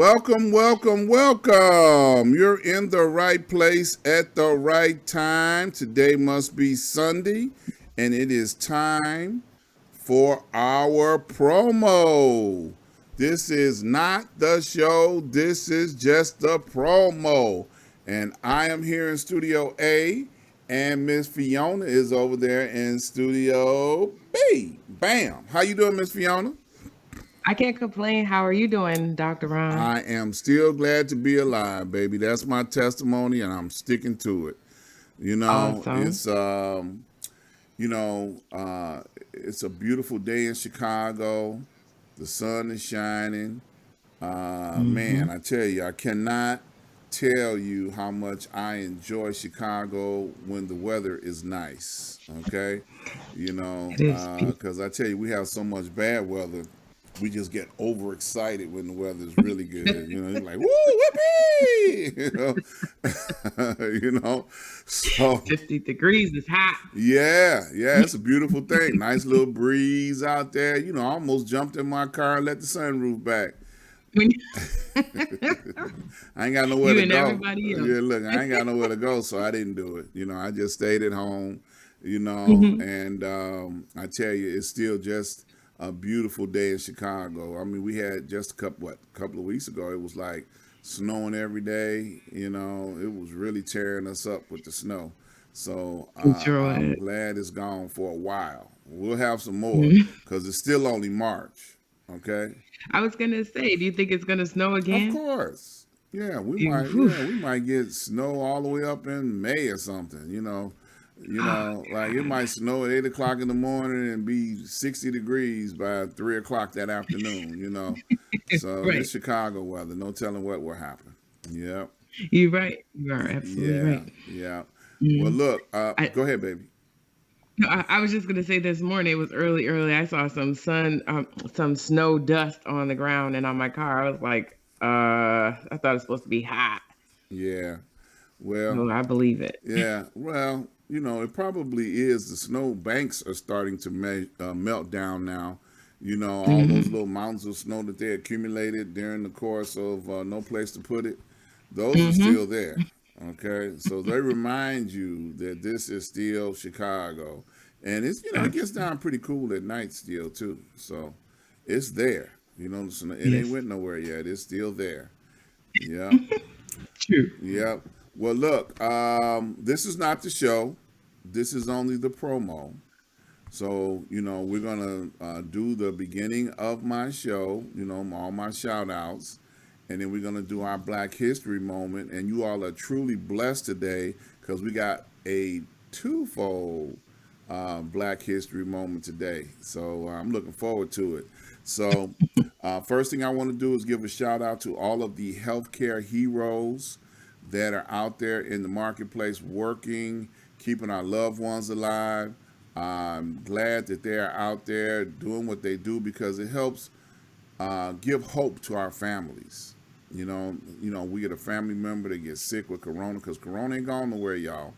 Welcome, welcome, welcome. You're in the right place at the right time. Today must be Sunday, and it is time for our promo. This is not the show, this is just the promo. And I am here in Studio A, and Miss Fiona is over there in Studio B. Bam. How you doing, Miss Fiona? I can't complain. How are you doing, Dr. Ron? I am still glad to be alive, baby. That's my testimony, and I'm sticking to it. You know, Awesome. it's you know, it's a beautiful day in Chicago. The sun is shining. Man, Hmm. I tell you, I cannot tell you how much I enjoy Chicago when the weather is nice. Okay, It is beautiful. because I tell you, we have so much bad weather. We just get overexcited when the weather is really good. You know, you're like, woo, whippy! You know, so 50 degrees is hot. yeah, it's a beautiful thing. Nice little breeze out there. You know, I almost jumped in my car and let the sunroof back. When I ain't got nowhere you to and go. everybody else. Yeah, look, I ain't got nowhere to go, so I didn't do it. You know, I just stayed at home. Hmm. And I tell you, it's still just a beautiful day in Chicago. I mean, we had just a couple of weeks ago. It was like snowing every day. You know, it was really tearing us up with the snow. So It sure I'm is. glad it's gone for a while. We'll have some more Mhm. because it's still only March. Okay. I was gonna say, do you think it's gonna snow Of again? course. Yeah, we You- might. whew. Yeah, we might get snow all the way up in May or something. Oh, Like it might snow at 8 o'clock in the morning and be 60 degrees by 3 o'clock that afternoon. So right. this Chicago weather, no telling what will happen. Yep. You're right. You are absolutely Yeah. right. Yeah. Well, Mm. look. I, Go ahead, baby. no, I was just gonna say this morning. It was early. I saw some snow dust on the ground and on my car. I was like, I thought it was supposed to be hot. Yeah. Well. No, I believe it. Yeah. Well. It probably is. The snow banks are starting to melt down now. All those Hmm. little mountains of snow that they accumulated during the course of no place to put it, those are Hmm. still there. Okay, so they remind you that this is still Chicago, and it gets Absolutely. down pretty cool at night still too. So it's there. So it ain't Yes. went nowhere yet. It's still there. Yep, True. yep. Well, look, this is not the show. This is only the promo. So, we're going to do the beginning of my show, all my shout outs. And then we're going to do our Black History moment. And you all are truly blessed today because we got a twofold Black History moment today. So I'm looking forward to it. So, first thing I want to do is give a shout out to all of the healthcare heroes that are out there in the marketplace working, keeping our loved ones alive. I'm glad that they are out there doing what they do because it helps give hope to our families. We get a family member that gets sick with corona because corona ain't gone nowhere, y'all.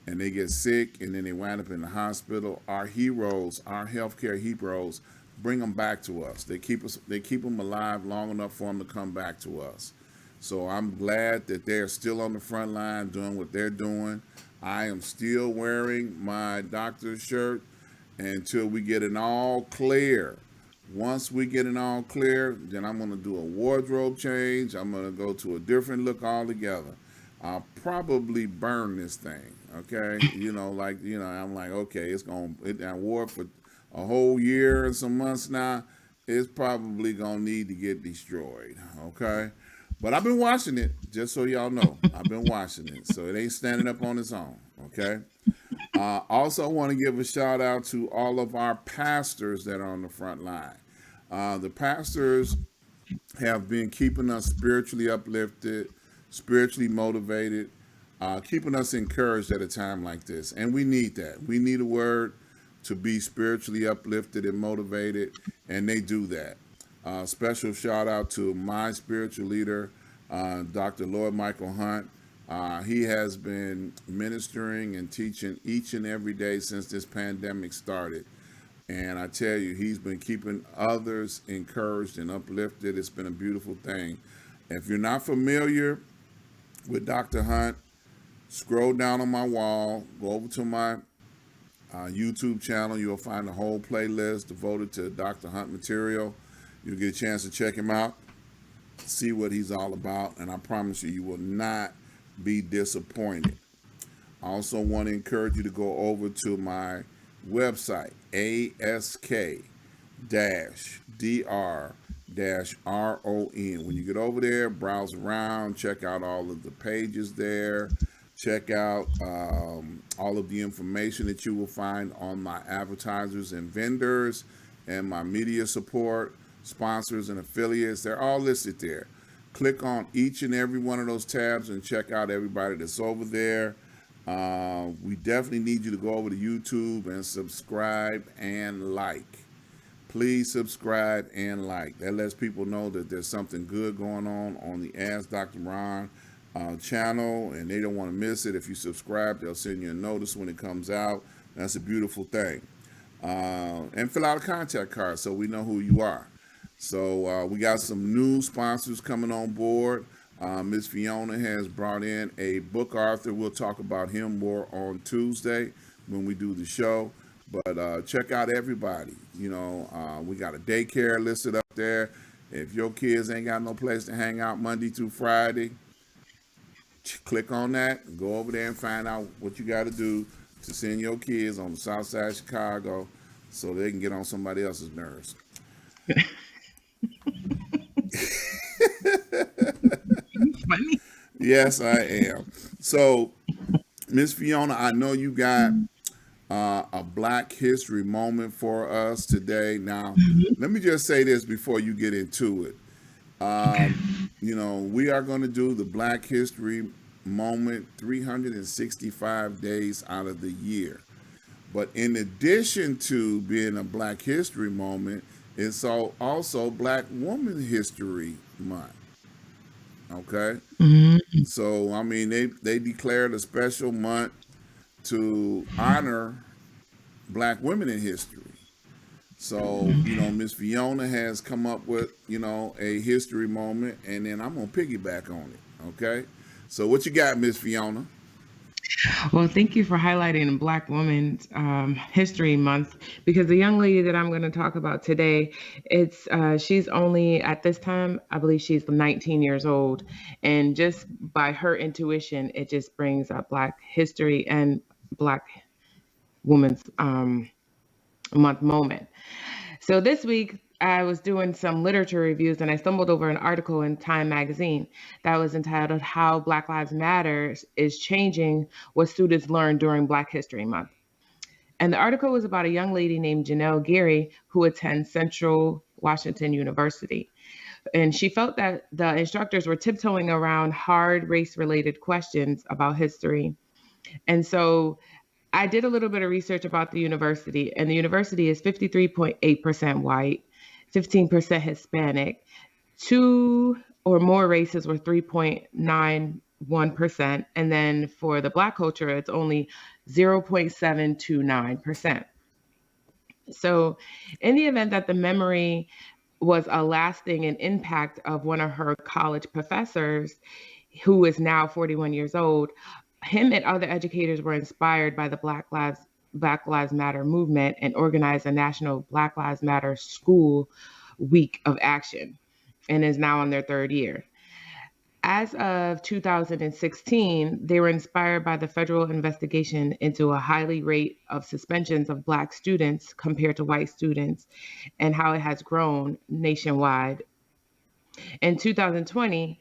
And they get sick and then they wind up in the hospital. Our heroes, our healthcare heroes, bring them back to us. They keep them alive long enough for them to come back to us. So I'm glad that they're still on the front line doing what they're doing. I am still wearing my doctor's shirt until we get an all clear. Once we get an all clear, then I'm going to do a wardrobe change. I'm going to go to a different look altogether. I'll probably burn this thing. Okay, I'm like, okay, I wore it for a whole year and some months now. It's probably gonna need to get destroyed. Okay, but I've been watching it, just so y'all know. I've been watching it, so it ain't standing up on its own. Okay. Also, want to give a shout out to all of our pastors that are on the front line. The pastors have been keeping us spiritually uplifted, spiritually motivated, keeping us encouraged at a time like this. And we need that. We need a word to be spiritually uplifted and motivated, and they do that. Special shout out to my spiritual leader, Dr. Lord Michael Hunt. He has been ministering and teaching each and every day since this pandemic started. And I tell you, he's been keeping others encouraged and uplifted. It's been a beautiful thing. If you're not familiar with Dr. Hunt, scroll down on my wall, go over to my YouTube channel. You'll find a whole playlist devoted to Dr. Hunt material. You'll get a chance to check him out, see what he's all about, and I promise you, you will not be disappointed. I also want to encourage you to go over to my website, ask-dr-ron. When you get over there, browse around, check out all of the pages there, check out all of the information that you will find on my advertisers and vendors and my media support, sponsors and affiliates. They're all listed there. Click on each and every one of those tabs and check out everybody that's over there. We definitely need you to go over to YouTube and subscribe and like. Please subscribe and like. That lets people know that there's something good going on the Ask Dr. Ron channel, and they don't want to miss it. If you subscribe, they'll send you a notice when it comes out. That's a beautiful thing. And fill out a contact card so we know who you are. So we got some new sponsors coming on board. Miss Fiona has brought in a book author. We'll talk about him more on Tuesday when we do the show. But check out everybody. We got a daycare listed up there. If your kids ain't got no place to hang out Monday through Friday, click on that. Go over there and find out what you got to do to send your kids on the south side of Chicago so they can get on somebody else's nerves. Funny. Yes, I am. So, Miss Fiona, I know you got a Black History moment for us today. Now, let me just say this before you get into it. Okay. We are going to do the Black History moment 365 days out of the year. But in addition to being a Black History moment, it's also Black Woman History Month. Okay? Mhm. So, I mean, they declared a special month to honor Black women in history. So, Miss Fiona has come up with, a history moment, and then I'm going to piggyback on it. Okay? So, what you got, Miss Fiona? Well, thank you for highlighting Black Women's History Month because the young lady that I'm going to talk about today, she's only at this time, I believe she's 19 years old, and just by her intuition, it just brings up Black history and Black Women's Month moment. So this week, I was doing some literature reviews and I stumbled over an article in Time magazine that was entitled How Black Lives Matter is Changing What Students Learn During Black History Month. And the article was about a young lady named Janelle Geary who attends Central Washington University. And she felt that the instructors were tiptoeing around hard race related questions about history. And so I did a little bit of research about the university, and the university is 53.8% white, 15% Hispanic, two or more races were 3.91%, and then for the Black culture, it's only 0.729%. So, in the event that the memory was a lasting and impact of one of her college professors, who is now 41 years old, him and other educators were inspired by the Black Lives Matter movement and organized a national Black Lives Matter school week of action and is now in their third year. As of 2016, they were inspired by the federal investigation into a highly rate of suspensions of Black students compared to white students and how it has grown nationwide. In 2020,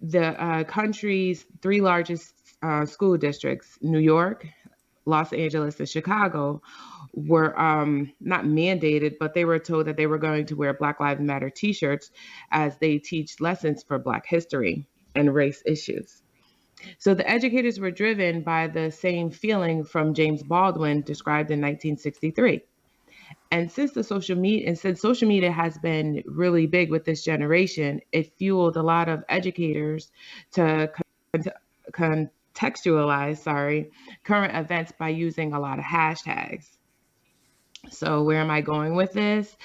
the country's three largest school districts, New York, Los Angeles, and Chicago, were not mandated, but they were told that they were going to wear Black Lives Matter t shirts as they teach lessons for Black history and race issues. So the educators were driven by the same feeling from James Baldwin described in 1963. And since social media has been really big with this generation, it fueled a lot of educators to contextualize, current events by using a lot of hashtags. So, where am I going with this?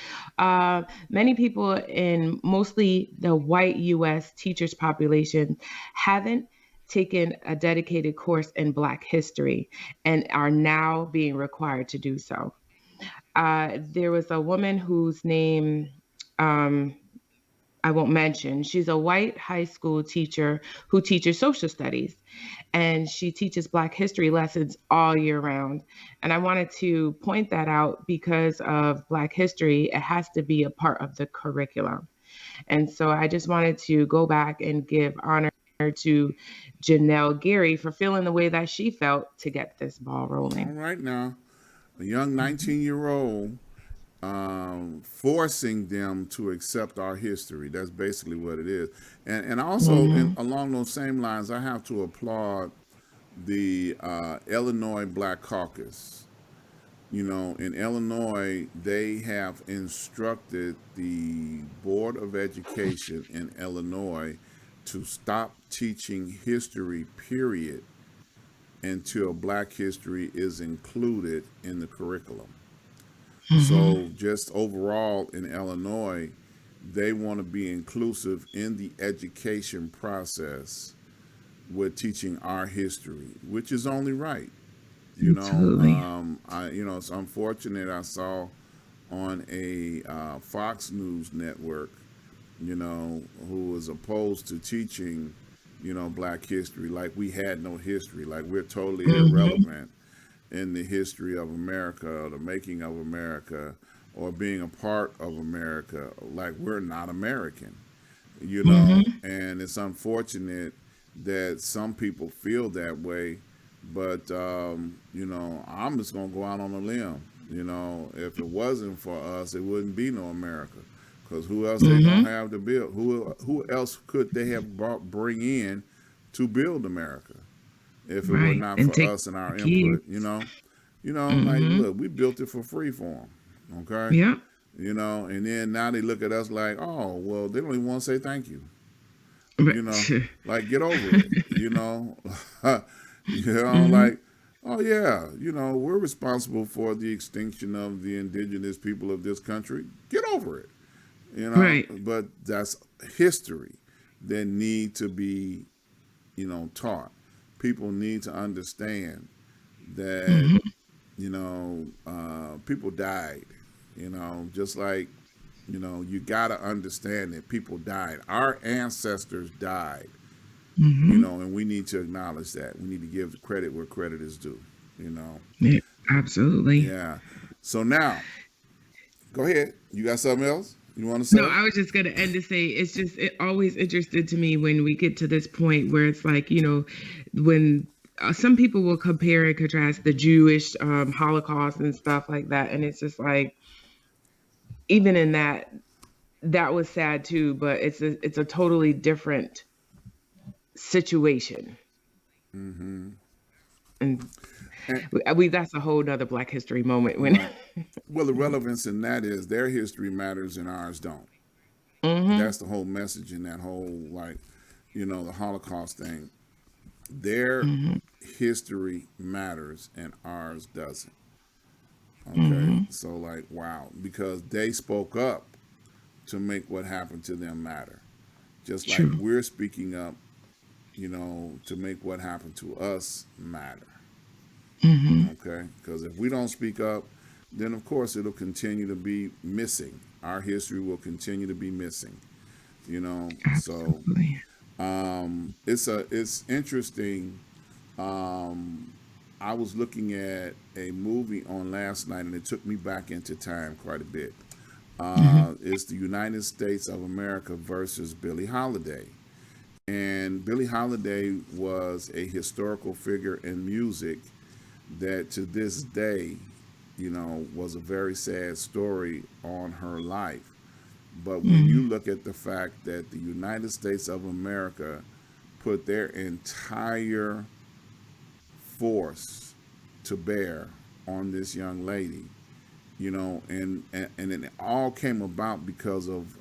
Many people in mostly the white US teachers population haven't taken a dedicated course in Black history and are now being required to do so. There was a woman whose name um, I won't mention. She's a white high school teacher who teaches social studies, and she teaches Black history lessons all year round. And I wanted to point that out because of Black history, it has to be a part of the curriculum. And so I just wanted to go back and give honor to Janelle Geary for feeling the way that she felt to get this ball All rolling. right now, a young Mm-hmm. 19-year-old forcing them to accept our history. That's basically what it is. And also, Mm-hmm. along those same lines, I have to applaud the Illinois Black Caucus. You know, in Illinois, they have instructed the Board of Education in Illinois to stop teaching history, period, until Black history is included in the curriculum. Mm-hmm. So, just overall in Illinois, they want to be inclusive in the education process with teaching our history, which is only right. Absolutely. It's unfortunate. I saw on a Fox News network, who was opposed to teaching, Black history, like we had no history, like we're totally Mm-hmm. irrelevant in the history of America or the making of America or being a part of America, like we're not American, Mm-hmm. and it's unfortunate that some people feel that way. But I'm just gonna go out on a limb. If it wasn't for us, it wouldn't be no America. Because who else they Mm-hmm. gonna have to build? Who else could they have bring in to build America if it were Right. not And for take us and the our kids. input? Like Mm-hmm. look, we built it for free for them. Okay, Yep. and then now they look at us like, oh, well, they don't even want to say thank you. you know, Right. like get over it. Mm-hmm. Like, oh yeah, we're responsible for the extinction of the indigenous people of this country. Get over it. Right. But that's history that need to be, taught. People need to understand that, Mm-hmm. people died, just like, you got to understand that people died. Our ancestors died, Mm-hmm. and we need to acknowledge that. We need to give credit where credit is due, you know. Yeah, absolutely. Yeah. So now, go ahead. You got something else you want to No, say? I was just gonna end to say it's just it always interested to me when we get to this point where it's like, when some people will compare and contrast the Jewish Holocaust and stuff like that, and it's just like even in that that was sad too, but it's a totally different situation, Mm-hmm. and And, we that's a whole nother Black History moment when. right. Well, the relevance in that is their history matters and ours don't. Mm-hmm. That's the whole message in that whole, like, the Holocaust thing. Their Mm-hmm. history matters and ours doesn't. Okay. Mm-hmm. So, like, wow. Because they spoke up to make what happened to them matter. Just like True. we're speaking up, to make what happened to us matter. Mm-hmm. Okay. Because if we don't speak up, then of course it'll continue to be missing. Our history will continue to be missing. So Absolutely. it's interesting. Um, I was looking at a movie on last night, and it took me back into time quite a bit. Mm-hmm. It's the United States of America versus Billie Holiday. And Billie Holiday was a historical figure in music that to this day, was a very sad story on her life. But when you Mm-hmm. look at the fact that the United States of America put their entire force to bear on this young lady, and it all came about because of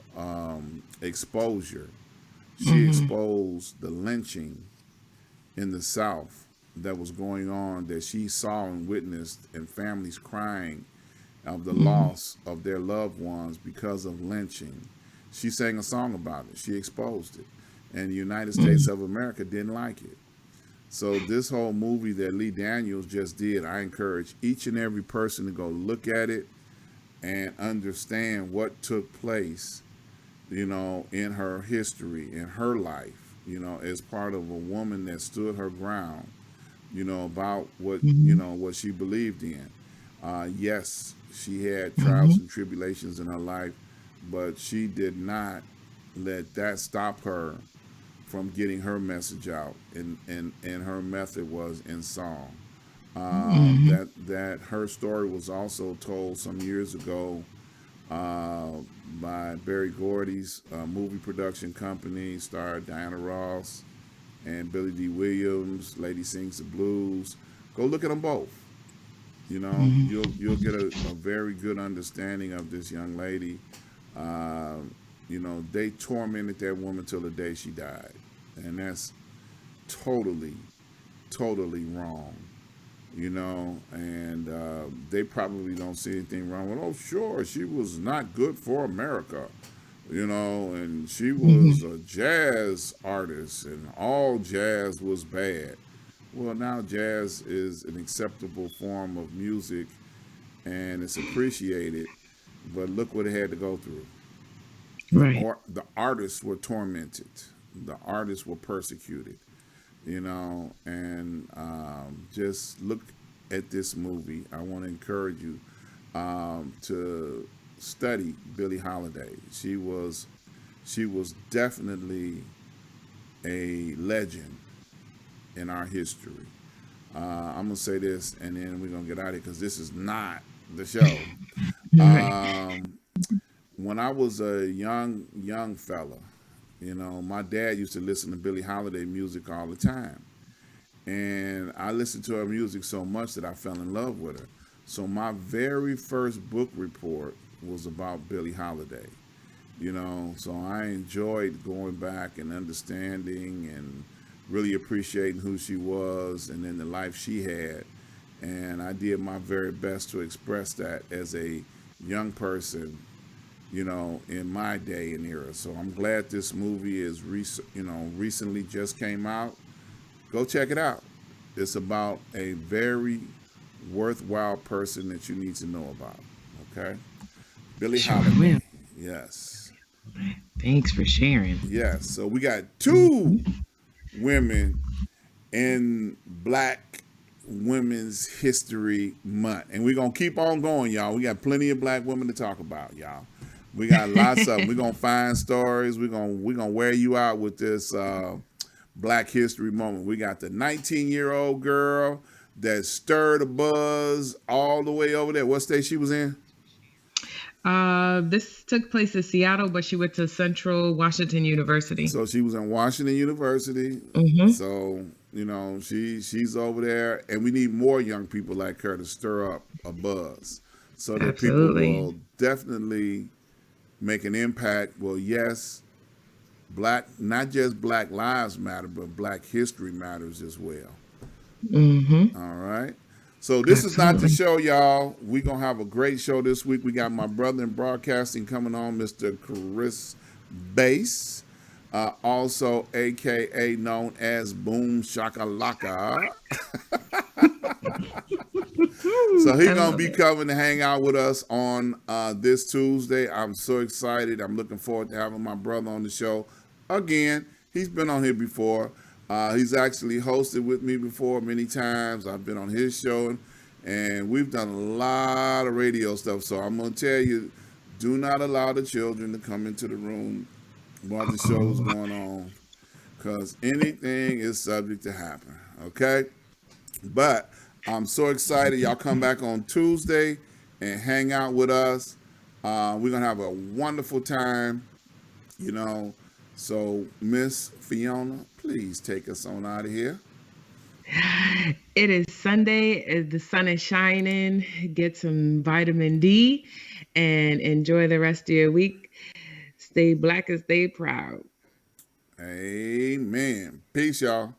exposure. She Mm-hmm. exposed the lynching in the South that was going on, that she saw and witnessed, and families crying of the Mhm. loss of their loved ones because of lynching. She sang a song about it. She exposed it. And the United States Mhm. of America didn't like it. So this whole movie that Lee Daniels just did, I encourage each and every person to go look at it and understand what took place, in her history, in her life, as part of a woman that stood her ground, about Mhm. what she believed in. Yes, she had trials Mhm. and tribulations in her life, but she did not let that stop her from getting her message out, and her method was in song. Mhm. That her story was also told some years ago uh, by Barry Gordy's movie production company, starred Diana Ross and Billy D. Williams. Lady Sings the Blues. Go look at them both. Mhm. You'll get a very good understanding of this young lady. Uh, they tormented that woman till the day she died, and that's totally, totally wrong. And they probably don't see anything wrong with. Oh, sure, she was not good for America, and she was Mhm. a jazz artist, and all jazz was bad. Well, now jazz is an acceptable form of music, and it's appreciated. But look what it had to go through. Right. The artists were tormented. The artists were persecuted. And just look at this movie. I want to encourage you to study Billie Holiday. She was definitely a legend in our history. I'm gonna say this, and then we're gonna get out of here because this is not the show. Right. Um, when I was a young fella, my dad used to listen to Billie Holiday music all the time, and I listened to her music so much that I fell in love with her. So my very first book report was about Billie Holiday. So I enjoyed going back and understanding and really appreciating who she was and then the life she had. And I did my very best to express that as a young person, in my day and era. So I'm glad this movie is recently just came out. Go check it out. It's about a very worthwhile person that you need to know about. Okay? Billie Sure will. Holiday. Yes. Thanks for sharing. Yes. So we got two Mhm. women in Black Women's History Month. And we're going to keep on going, y'all. We got plenty of black women to talk about, y'all. We got lots of them. We're going to find stories. We're gonna wear you out with this Black History moment. We got the 19-year-old girl that stirred a buzz all the way over there. What state she was in? This took place in Seattle, but she went to Central Washington University. So she was in Washington University. Hmm. So she's over there, and we need more young people like her to stir up a buzz, so that people Absolutely. will definitely make an impact. Well, yes, not just Black Lives Matter, but Black History matters as well. Hmm. All right. So this is not the Absolutely. show, y'all. We're gonna have a great show this week. We got my brother in broadcasting coming on, Mr. Chris Bass, also AKA known as Boom Shakalaka. So he's I gonna love be it. coming to hang out with us on this Tuesday. I'm so excited. I'm looking forward to having my brother on the show again. He's been on here before. He's actually hosted with me before many times. I've been on his show, and we've done a lot of radio stuff. So I'm gonna tell you, do not allow the children to come into the room while the show is Oh, going on, because anything is subject to happen. Okay. But I'm so excited. Y'all come back on Tuesday and hang out with us. We're going to have a wonderful time, you know. So, Miss Fiona, please take us on out of here. it is Sunday. The sun is shining. Get some vitamin D and enjoy the rest of your week. Stay black and stay proud. Amen. Peace, y'all.